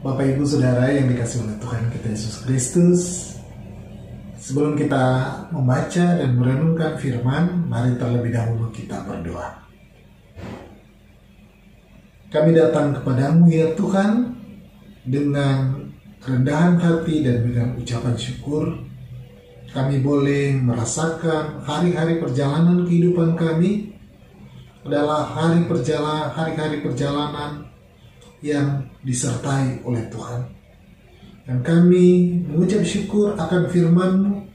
Bapak Ibu Saudara yang dikasihi oleh Tuhan kita Yesus Kristus, sebelum kita membaca dan merenungkan firman, mari terlebih dahulu kita berdoa. Kami datang kepadamu ya Tuhan dengan kerendahan hati dan dengan ucapan syukur. Kami boleh merasakan hari-hari perjalanan kehidupan kami adalah hari-hari perjalanan yang disertai oleh Tuhan. Dan kami mengucap syukur akan firman-Mu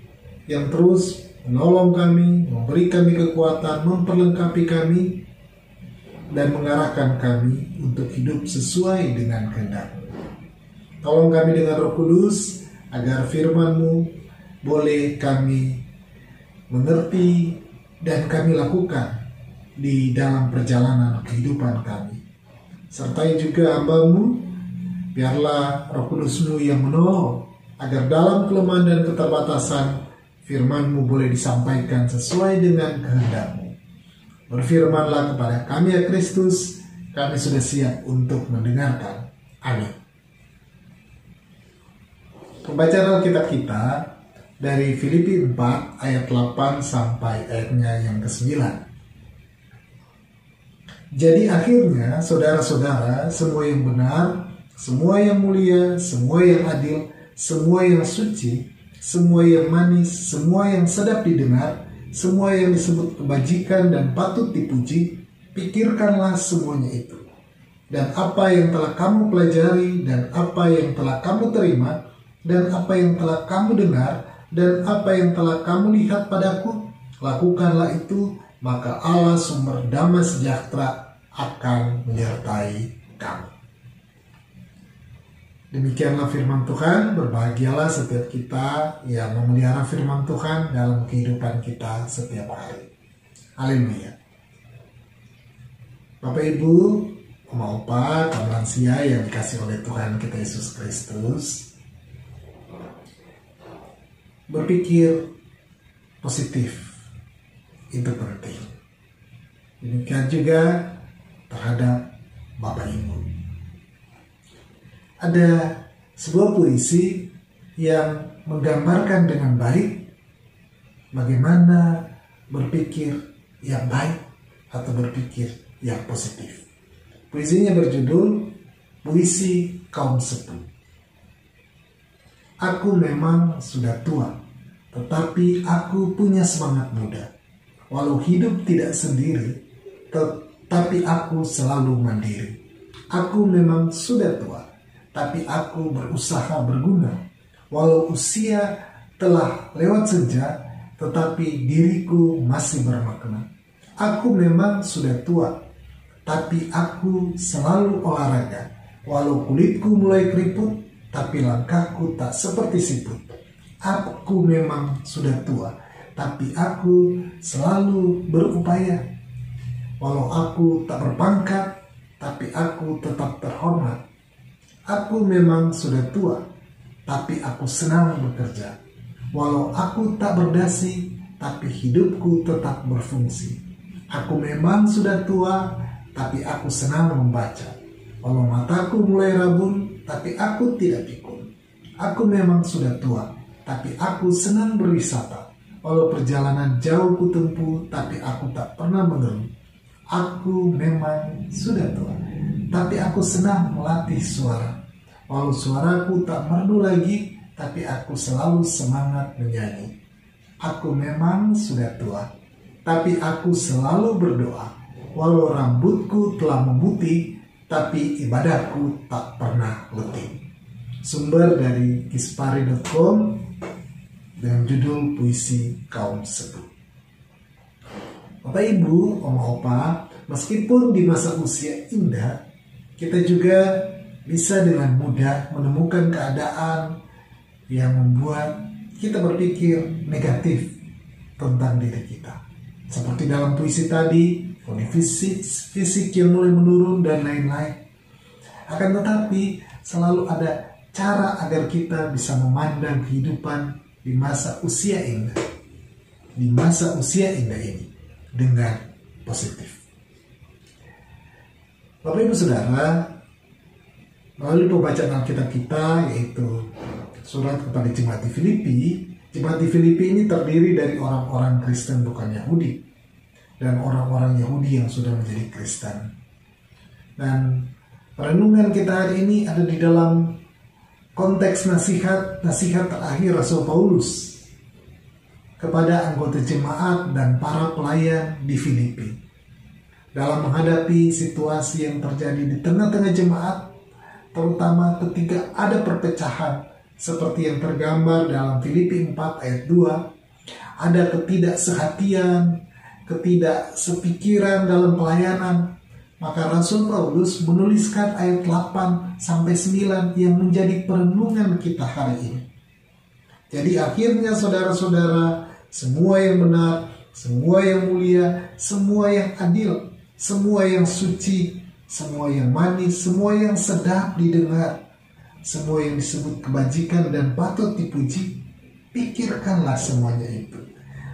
yang terus menolong kami, memberi kami kekuatan, memperlengkapi kami, dan mengarahkan kami untuk hidup sesuai dengan kehendak-Mu. Tolong kami dengan Roh Kudus, agar firman-Mu boleh kami mengerti dan kami lakukan di dalam perjalanan kehidupan kami. Sertai juga hamba-Mu, biarlah Roh Kudus-Mu yang menolong, agar dalam kelemahan dan keterbatasan firman-Mu boleh disampaikan sesuai dengan kehendak-Mu. Berfirmanlah kepada kami ya Kristus, kami sudah siap untuk mendengarkan. Amin. Pembacaan Alkitab kita dari Filipi 4 ayat 8 sampai ayatnya yang ke-9. Jadi akhirnya saudara-saudara, semua yang benar, semua yang mulia, semua yang adil, semua yang suci, semua yang manis, semua yang sedap didengar, semua yang disebut kebajikan dan patut dipuji, pikirkanlah semuanya itu. Dan apa yang telah kamu pelajari, dan apa yang telah kamu terima, dan apa yang telah kamu dengar, dan apa yang telah kamu lihat padaku, lakukanlah itu, maka Allah sumber damai sejahtera akan menyertai kamu. Demikianlah firman Tuhan. Berbahagialah setiap kita yang memelihara firman Tuhan dalam kehidupan kita setiap hari. Haleluya. Bapak Ibu, Oma Opa, kaum lansia yang dikasih oleh Tuhan kita Yesus Kristus, berpikir positif itu penting. Demikian juga terhadap Bapak Ibu. Ada sebuah puisi yang menggambarkan dengan baik bagaimana berpikir yang baik atau berpikir yang positif. Puisinya berjudul Puisi Kaum Sepuh. Aku memang sudah tua, tetapi aku punya semangat muda. Walau hidup tidak sendiri, tapi aku selalu mandiri. Aku memang sudah tua, tapi aku berusaha berguna. Walau usia telah lewat senja, tetapi diriku masih bermakna. Aku memang sudah tua, tapi aku selalu olahraga. Walau kulitku mulai keriput, tapi langkahku tak seperti siput. Aku memang sudah tua, tapi aku selalu berupaya. Walau aku tak berpangkat, tapi aku tetap terhormat. Aku memang sudah tua, tapi aku senang bekerja. Walau aku tak berdasi, tapi hidupku tetap berfungsi. Aku memang sudah tua, tapi aku senang membaca. Walau mataku mulai rabun, tapi aku tidak pikun. Aku memang sudah tua, tapi aku senang berwisata. Walau perjalanan jauh kutempuh, tapi aku tak pernah mengeluh. Aku memang sudah tua, tapi aku senang melatih suara. Walau suaraku tak merdu lagi, tapi aku selalu semangat menyanyi. Aku memang sudah tua, tapi aku selalu berdoa. Walau rambutku telah memutih, tapi ibadahku tak pernah letih. Sumber dari kispari.com dengan judul Puisi Kaum Sepuh. Bapak Ibu, Oma Opa, meskipun di masa usia indah, kita juga bisa dengan mudah menemukan keadaan yang membuat kita berpikir negatif tentang diri kita. Seperti dalam puisi tadi, kondisi fisik yang mulai menurun dan lain-lain. Akan tetapi, selalu ada cara agar kita bisa memandang kehidupan di masa usia indah. Di masa usia indah ini dengan positif. Bapak Ibu Saudara, Melalui pembacaan Alkitab kita, yaitu surat kepada jemaat di Filipi. Jemaat di Filipi ini terdiri dari orang-orang Kristen bukan Yahudi, dan orang-orang Yahudi yang sudah menjadi Kristen. Dan renungan kita hari ini ada di dalam konteks nasihat terakhir Rasul Paulus kepada anggota jemaat dan para pelayan di Filipi dalam menghadapi situasi yang terjadi di tengah-tengah jemaat, terutama ketika ada perpecahan seperti yang tergambar dalam Filipi 4 ayat 2, ada ketidaksehatian, ketidaksepikiran dalam pelayanan. Maka Rasul Paulus menuliskan ayat 8-9 yang menjadi perenungan kita hari ini. Jadi akhirnya saudara-saudara, semua yang benar, semua yang mulia, semua yang adil, semua yang suci, semua yang manis, semua yang sedap didengar, semua yang disebut kebajikan dan patut dipuji, pikirkanlah semuanya itu.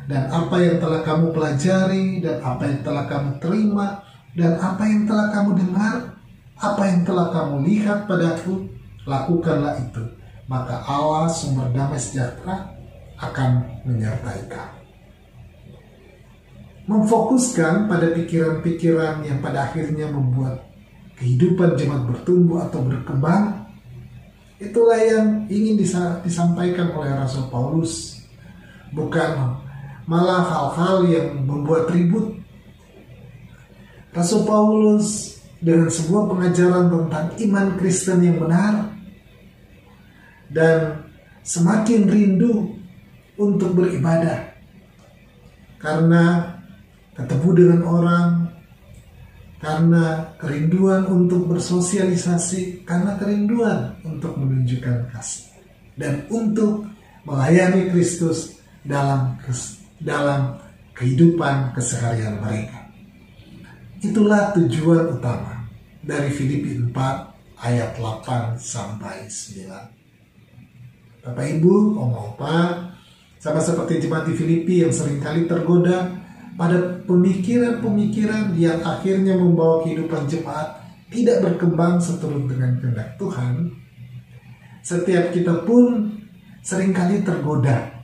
Dan apa yang telah kamu pelajari, dan apa yang telah kamu terima, dan apa yang telah kamu dengar, apa yang telah kamu lihat padaku, lakukanlah itu. Maka Allah sumber damai sejahtera akan menyertai kamu. Memfokuskan pada pikiran-pikiran yang pada akhirnya membuat kehidupan jemaat bertumbuh atau berkembang, itulah yang ingin disampaikan oleh Rasul Paulus. Bukan malah hal-hal yang membuat ribut. Rasul Paulus dengan sebuah pengajaran tentang iman Kristen yang benar dan semakin rindu untuk beribadah karena ketemu dengan orang, karena kerinduan untuk bersosialisasi, karena kerinduan untuk menunjukkan kasih dan untuk melayani Kristus dalam kehidupan keseharian mereka. Itulah tujuan utama dari Filipi 4 ayat 8-9. Bapak Ibu, Oma Opa, sama seperti jemaat di Filipi yang seringkali tergoda pada pemikiran-pemikiran yang akhirnya membawa kehidupan jemaat tidak berkembang seturut dengan kehendak Tuhan, setiap kita pun seringkali tergoda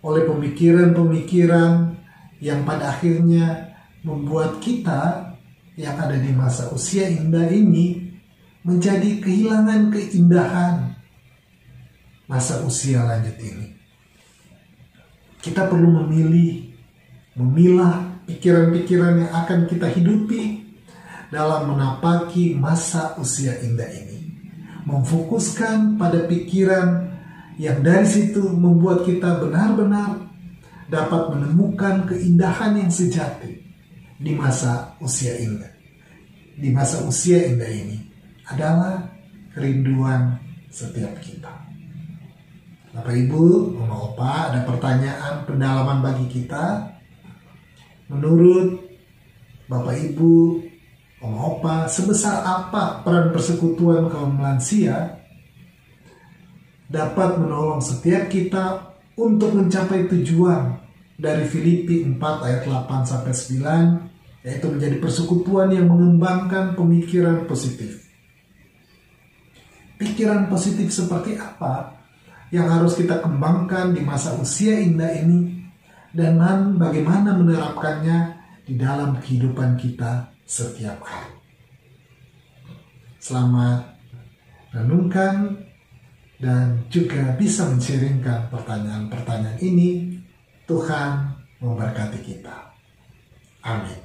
oleh pemikiran-pemikiran yang pada akhirnya membuat kita yang ada di masa usia indah ini menjadi kehilangan keindahan masa usia lanjut ini. Kita perlu memilah pikiran-pikiran yang akan kita hidupi dalam menapaki masa usia indah ini. Memfokuskan pada pikiran yang dari situ membuat kita benar-benar dapat menemukan keindahan yang sejati di masa usia indah. Di masa usia indah ini adalah kerinduan setiap kita. Bapak Ibu, Oma Opa, ada pertanyaan pendalaman bagi kita. Menurut Bapak Ibu, Oma Opa, sebesar apa peran persekutuan kaum lansia dapat menolong setiap kita untuk mencapai tujuan dari Filipi 4 ayat 8-9, yaitu menjadi persekutuan yang mengembangkan pemikiran positif. Pikiran positif seperti apa yang harus kita kembangkan di masa usia indah ini, dan bagaimana menerapkannya di dalam kehidupan kita setiap hari. Selamat renungkan dan juga bisa men-sharingkan pertanyaan-pertanyaan ini. Tuhan memberkati kita. Amin.